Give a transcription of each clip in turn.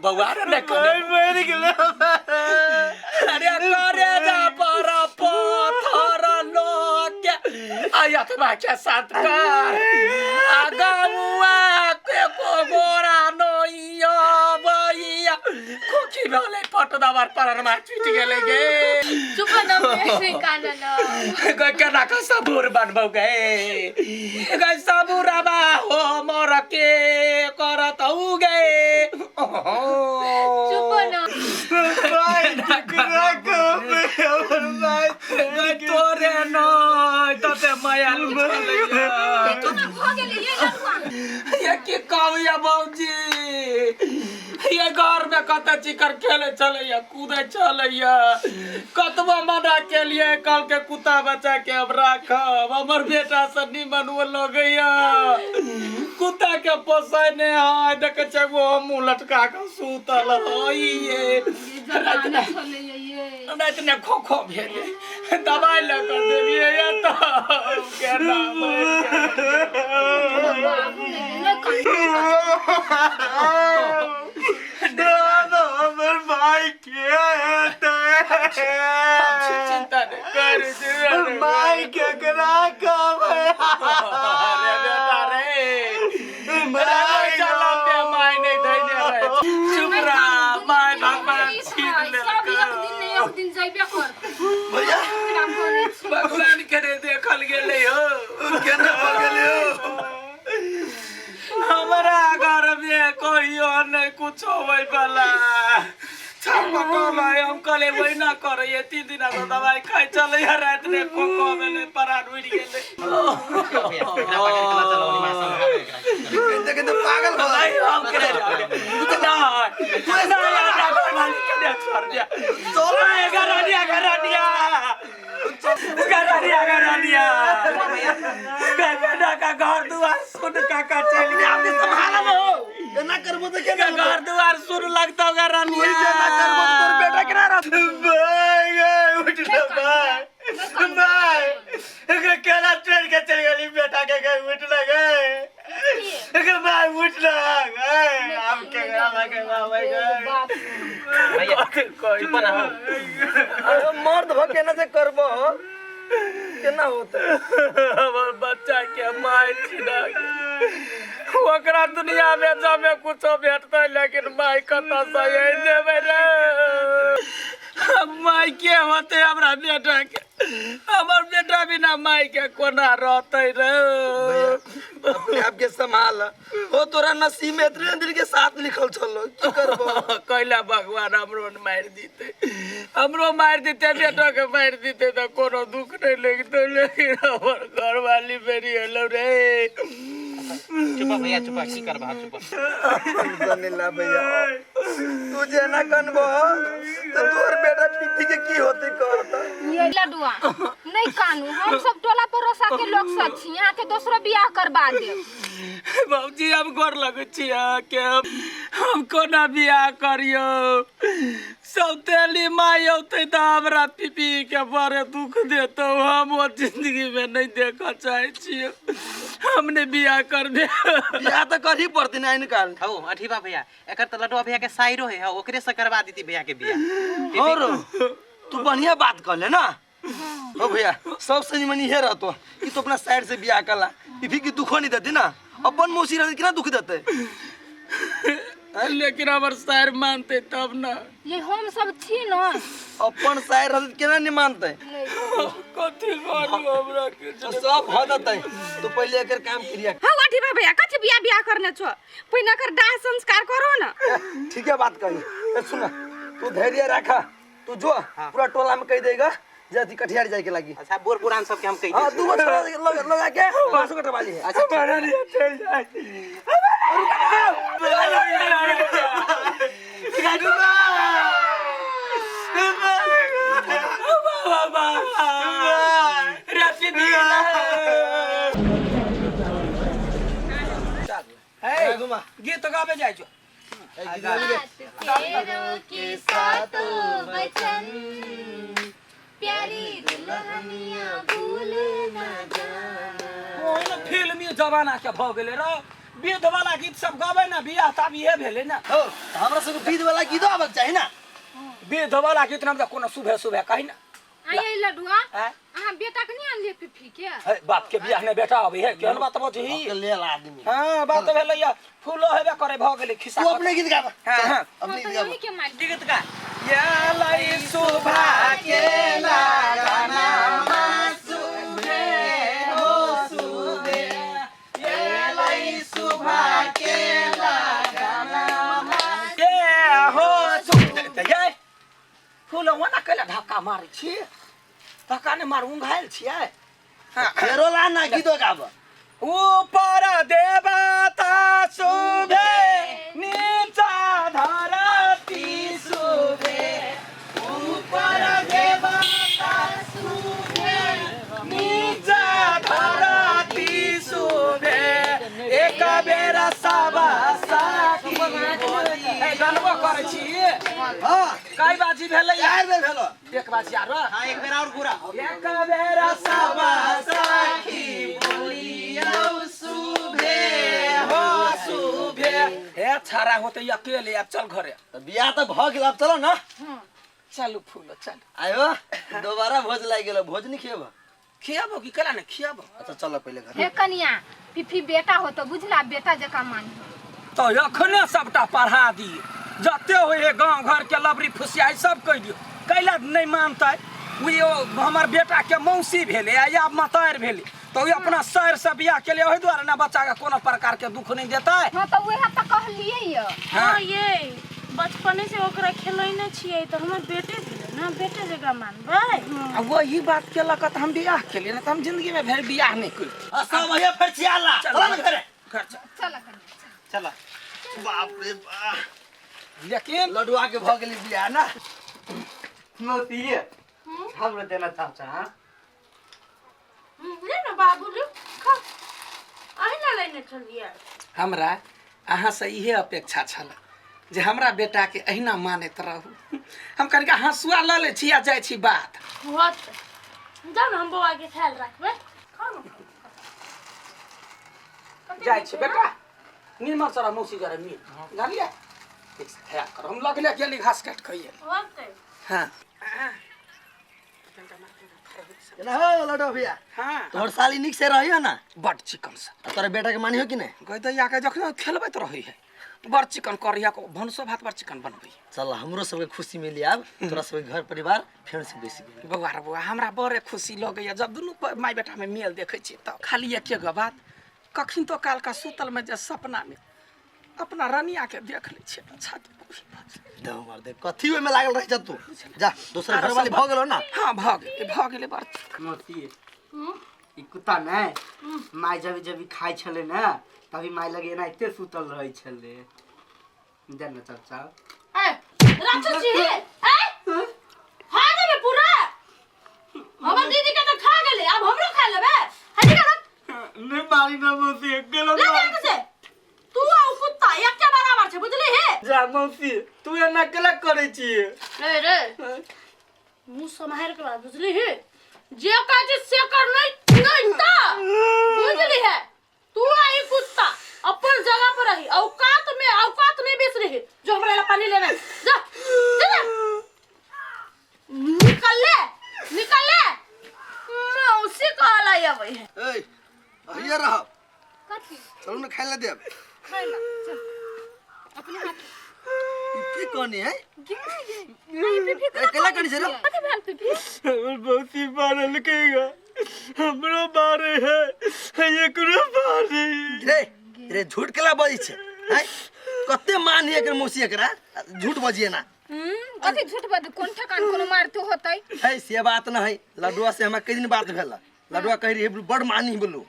बउआ रे ने मर गेले अरे करे जा पर पत्थर लोक आया त बाचा साथ कर आगामुआ के को गोरा नइया भैया कोकी भले पट दबार पर मार छुट गेले गे चुप न मेरे कानन गए केना का सबूर बनबौ गए गए सबूरबा हो मोर के करत हु गए चुप न भाई टकरा को हमर भाई गए तोरे न तते मायालु चलैया तो न भ गेले ये लड़का ये के कहैया बाबूजी ये घर में कत चिकर खेले चलैया कूदे चलैया कतबा मना के लिए कल के कुत्ता बचा के अब राखब हमर बेटा से निमन वो लगैया कुत्ता के पोसाय ने हाय देख छै वो मुंह लटका के सुतल हई ये जमाना चले ये नहीं ने खो खो भेले दवाई लेकर देलिए या तो के नाम बाबू ने दादा हमर भाई के चिंता नहीं कर भाई के करा कब अरे बेटा रे भाई चला पे माय नहीं धइने रे चुप रहा माय भगवान छीन ले सब एक दिन जाइबे कर भैया काम करे भगवान करे देखल गेले हो केना हो गेले हो हमरा घर में कहियो नहीं कुछ होय वाला छपटोला हम कले वही ना करे ये 3 दिन तो दवाई खाई चले यार रात में कोको में परान उड़ गेले देखो पागल हो भाई हम करे ना ना यार घर वाली के दे छोड़ दिया चलो गरानिया बेटा का घर दुआर सुन काका चल गया आपने संभाला हो ना करबो तो क्या घर दुआर सुन लगता होगा रानिया ना करबो तोर बेटा के ना भाई उठ ले भाई केला ट्रेन के चल गई बेटा के गए उठ ले गए भाई उठ ले हम के भाई भैया चुप ना हो मर्द भ केना से करबो केना होता हमर बच्चा के माय छिना ओकरा दुनिया में जामे कुछो भेटतै लेकिन माय कता से देबै रे माय के होते हमरा बेटा के हमर बेटा बिना माय के कोना रहतै रे अपने आप के संभाल हो तोरा नसीब में इतने दिन के साथ लिखल छलो की करबो कैला भगवान हमरो मार दीते बेटा के मार दीते तो कोनो दुख नहीं लगतो लेकिन हमर घरवाली मेरी हेलो रे चुप भैया चुप की करबा चुप जनेला भैया तू जेना कनबो तो तोर बेटा पिट्ठी के की होते कहता ये लडुआ नहीं कानू हम सब टोला परोसा के लोग सब छी यहां के दूसरा बियाह करवा दे बाबूजी हम गोर लगै छियै के हम कोना बियाह करियो सौतेली माय होते तो हमरा पिपी के बड़े दुख देतो हम वो जिंदगी में नहीं देखा चाहे छियै हमने बियाह कर दे बियाह तो कर ही पड़ती ना इनकाल हो अठीबा भैया एकर त लडुआ भैया के साइरो है ओकरे से करवा दीती भैया के बियाह और तू बढ़िया बात कर ले ना हो भैया सब सही मनी है रहतो कि तू अपना साइड से बियाह कला पिपी की दुखो नहीं देती ना अपन मौसी रहती कितना दुख देते लेकिन हमर शायर मानते तब ना ये हम सब छी ना अपन शायर रहती केना नहीं मानते कथि मानू हमरा के सब भ दतै तू पहले एकर काम क्रिया हां अठीबा भैया कथि बियाह करने छ पहिने कर दाह संस्कार करो ना ठीक है बात कही सुन तू धैर्य रखा तू जो पूरा टोला में कह देगा जल्दी कटिहार जाए के लगी अच्छा बोर पुरान सब के हम कह हां दू छोड़ा लगा के 500 कटवा ली है अच्छा मारा नहीं चल जाए बाबा रफी दिला है घुमा गीत गावे जाय छो तेरो के सातो बचन प्यारी दुल्हनिया भूल न जाना फिल्मी जमाना के भ गेले र विध वाला गीत सब गावे ना बियाह तब ये भेले ना हो हमरा सब विध वाला गीत आबक चाही ना विध वाला गीत नाम कोनो सुबह सुबह कही ना आये लडुआ हैं? अहाँ बेटा के नहीं आनलिए पिफी के है बाप के बियाह में बेटा अभी है केहन बात बजी के लेल आदमी हां बात भेले या फूलो हेबे करे भ गेले खिसा तू अपने गीत गा हां हां अपने तो गीत गा यही के मार गीत का या लाई सुभा के लगाना सुबे हो सुबे ये लाई सुभा के लगाना ये हो सुबे ये फूलो वना कला धक्का मारी छी धक्का ने मारू घायल छियै फेरो ला ना गीत गाब ऊपर देवता सुबे नीचा धरती सुबे ऊपर देवता सुबे नीचा धरती सुबे एक बेरा सबा साथी बोली ए गनबो करै छी हां कई बाजी भेलै यार बे भेलो एक बाजी आरो हां एक बेर और घुरा एक बेरा सबा साथी बोली सुबे हो सुबे हे छारा होते अकेले अब चल घरे त बियाह त भ गेल अब चलो ना चलू फूलो चल आयो दोबारा भोज लाग गेल भोज नहीं खियब खियाबो कि कला ने खियाबो अच्छा चलो पहले घर हे कनिया पिफी बेटा हो तो बुझला बेटा जका मान तो अखने सबटा पढ़ा दिए जते होए गांव घर के लबरी फुसियाई सब कह दियो कैला नहीं मानते वो हमर बेटा के मौसी भेले या मतार भेले तो ये अपना शहर से बियाह के लिए ओहि द्वारा ना बच्चा के कोनो प्रकार के दुख नहीं देता है हां तो वही त कहलिए य हाँ ये बचपने से ओकरा खिलैने छियै तो हमर बेटे भेलै ना बेटे जगह मानबै वही बात के लक हम बियाह के लिए ना हम जिंदगी में फिर बियाह नहीं कर सब भैया फिर चियाला चलो ना घरे घर चल चल कनिया चला बाप रे बाप लेकिन लडुआ के भ गेली बियाह ना मोती हमरो देना चाचा हां ले ना बाबूजी खा आइ ना लेने चलिए हमरा अहाँ से इहे अपेक्षा छल जे हमरा बेटा के अहिना मानैत रहू हम कनिका हंसुआ ल ले छी आ जाइ छी बात होत जान हम बौआ के ख्याल रखबै खाओ जाइ छी बेटा नीमर सरा मौसी जरा मीट जानलिए ठीक से खाया कर हम लगले गेली घास काट खइए होत हां ना हो लडुआ भैया हां तोहर साली निक से रहियो ना बड चिकन से तोरा बेटा के मानी हो कि नहीं गइदैया के जखन खेलबैत रही है बड़ चिकन करिया को भनसो भात बड़ चिकन बनबै चल हमरो सबके खुशी मिली अब तोरा सबके घर परिवार फेर से बेसी मिली बउआ रे बउआ हमरा बड़े खुशी लगैया जब दुनू माय बेटा में मेल देखै छी त खाली एके गो बात कखिन तो काल का सुतल में जे सपना में अपना रनिया के देख ले छी छाती दो मार दे कथी में लागल रह जा तू जा दूसरा घर वाली भ गेलो ना हां भ गेले बड़ मोती ई कुत्ता नै माय जब खाइ छले ना तभी माय लगे ना एते सुतल रहै छले देना चाचा ए राक्षस जी ए खा लेबे पूरा हमर दीदी के त खा गेले अब हमरो खा लेबे हटी कर नहीं मारी ना मोती गेलो ले जा से तू आ कुत्ता एक के बराबर छे बुझली हे जा मोती तू एना केला करै छी रे मुंह समाहर के बाद बुझली हे जे काज से कर नहीं ता बुझली है तू आई कुत्ता अपन जगह पर रही औकात नहीं बेच रही जो हमरा ला पानी लेना जा जा निकल ले मौसी कहला आवे है ए भैया रह कथी चलो ना खाइला देब खाइला चल अपने हाथ की कोनी है नहीं पिफी केला कनी से रे कथी भेल पिफी हमर बहुत मारल केगा हमरो मारे है एकरो मारे रे झूठ केला बजी छे हैं कते मानी एकर मौसी एकरा झूठ बजिए ना कथी झूठ बात कोन ठकान कोनो मारतो होतै है से बात ना है लडुआ से हमरा कई दिन बात भेला लडुआ कह रही है बड़ मानी बोलू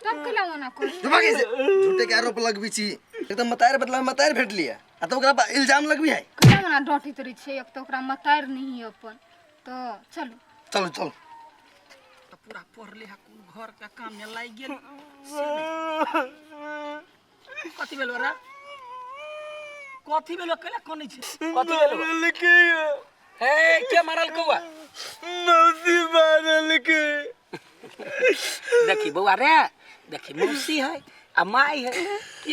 तब केला मना कर दिमागी से झूठे के आरोप लगबी छी एकदम मतायर बदला में मतायर भेट लिया आ तो ओकरा इल्जाम लगबी है केला मना डटी तरी छै एक तो ओकरा मतार नहीं अपन तो चलो चलो चलो तो पूरा पढ़ ले घर के काम में लाग गेल कथी भेल रे कथी भेल केला कोनी छै कथी भेल हे के मारल कौआ मौसी मारल के देखी बउआ रे देखी मौसी है आ माई है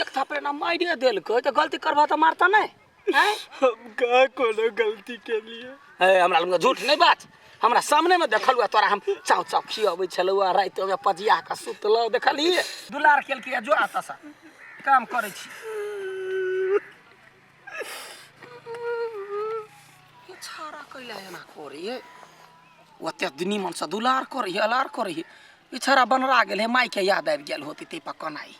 एक थापड़े ना माई दे दिल को तो गलती करबा तो मारता नहीं हैं हम का कोनो गलती के लिए ए हमरा लंग झूठ नहीं बात हमरा सामने में देखल हुआ तोरा हम चाव चाव खियाबै छलुआ रात में पजिया का सुतलो देखली दुलार खेल के जो आता सा काम करे छी ये छारा कैला एना करे ओते दुनी मन से दुलार करे अलार करे ये छारा बनरा गेल है माई के याद आबि गेल होती ते पकनाई